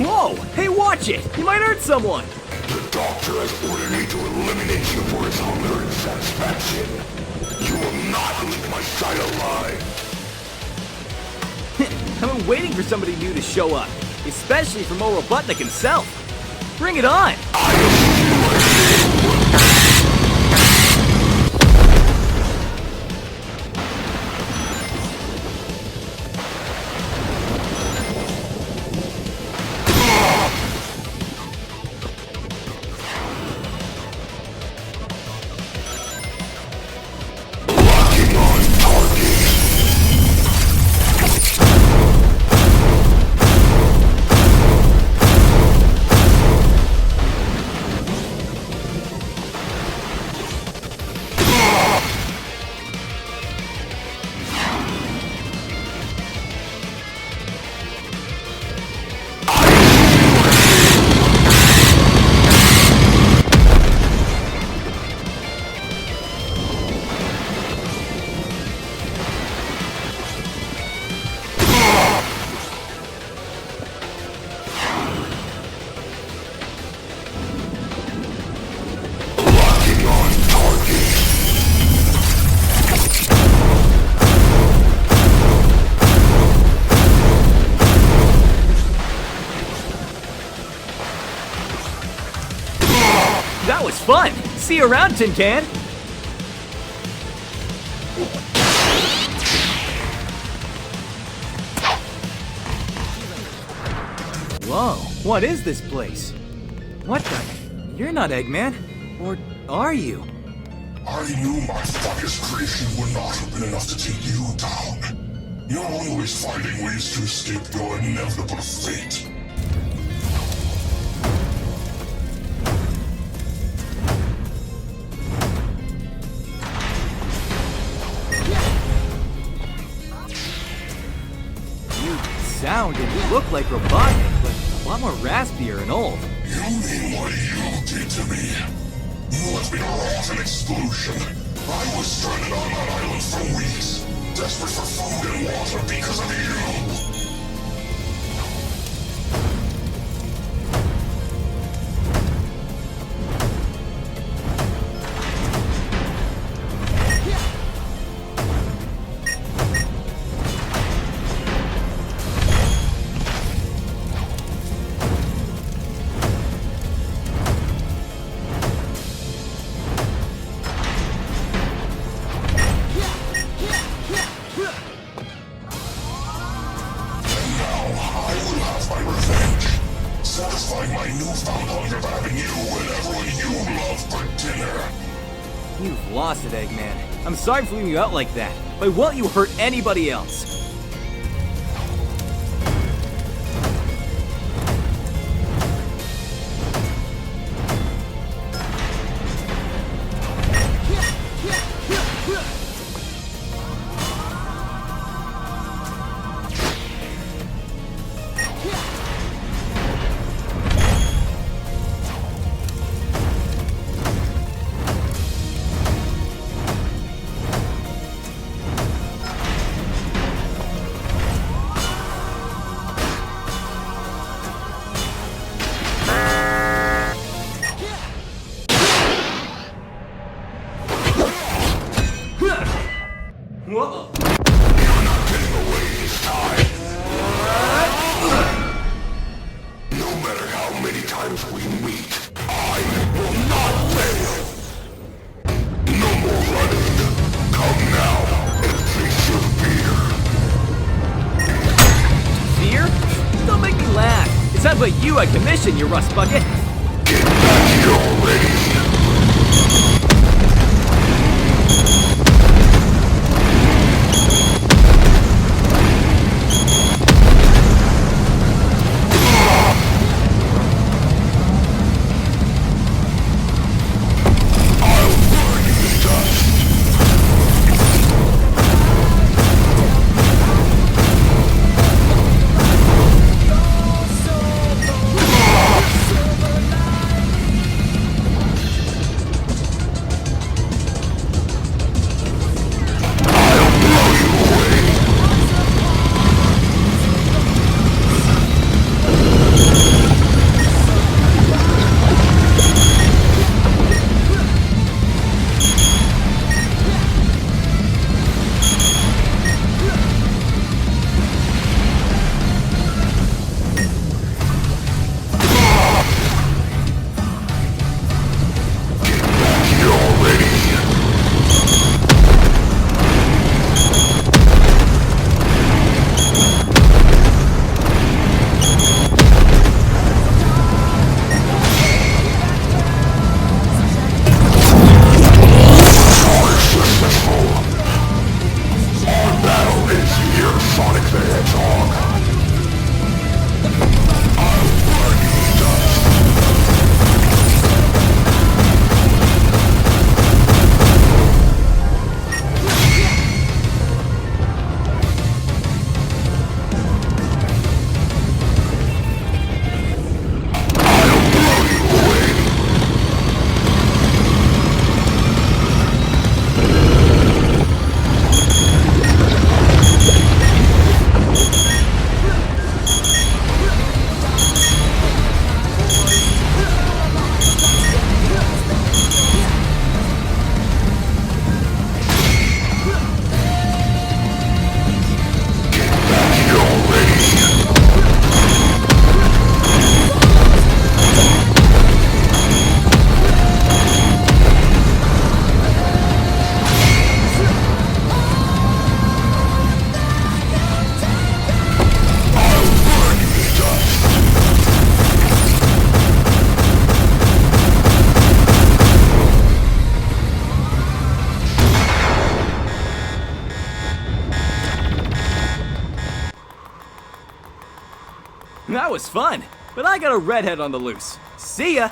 Whoa! Hey, watch it! You might hurt someone! The doctor has ordered me to eliminate you for his hunger and satisfaction. You will not leave my side alive. I've been waiting for somebody new to show up, especially from old Robotnik himself. Bring it on! That was fun! See you around, Tin Can! Whoa, what is this place? What the? You're not Eggman. Or are you? I knew my funniest creation would not have been enough to take you down. You're always finding ways to escape your inevitable fate. Sound and you look like Robotnik, but a lot more raspier and old. You mean what you did to me? You left me to rot in exclusion. I was stranded on that island for weeks, desperate for food and water because of you. Satisfying my newfound hunger for having you and everyone you love for dinner. You've lost it, Eggman. I'm sorry for leaving you out like that, but won't you hurt anybody else? Whoa! You're not getting away this time. No matter how many times we meet, I will not fail. No more running. Come now and face your fear. Fear? Don't make me laugh. It's not about you I commissioned, you rust bucket. Get back here already. was fun, but I got a redhead on the loose. See ya!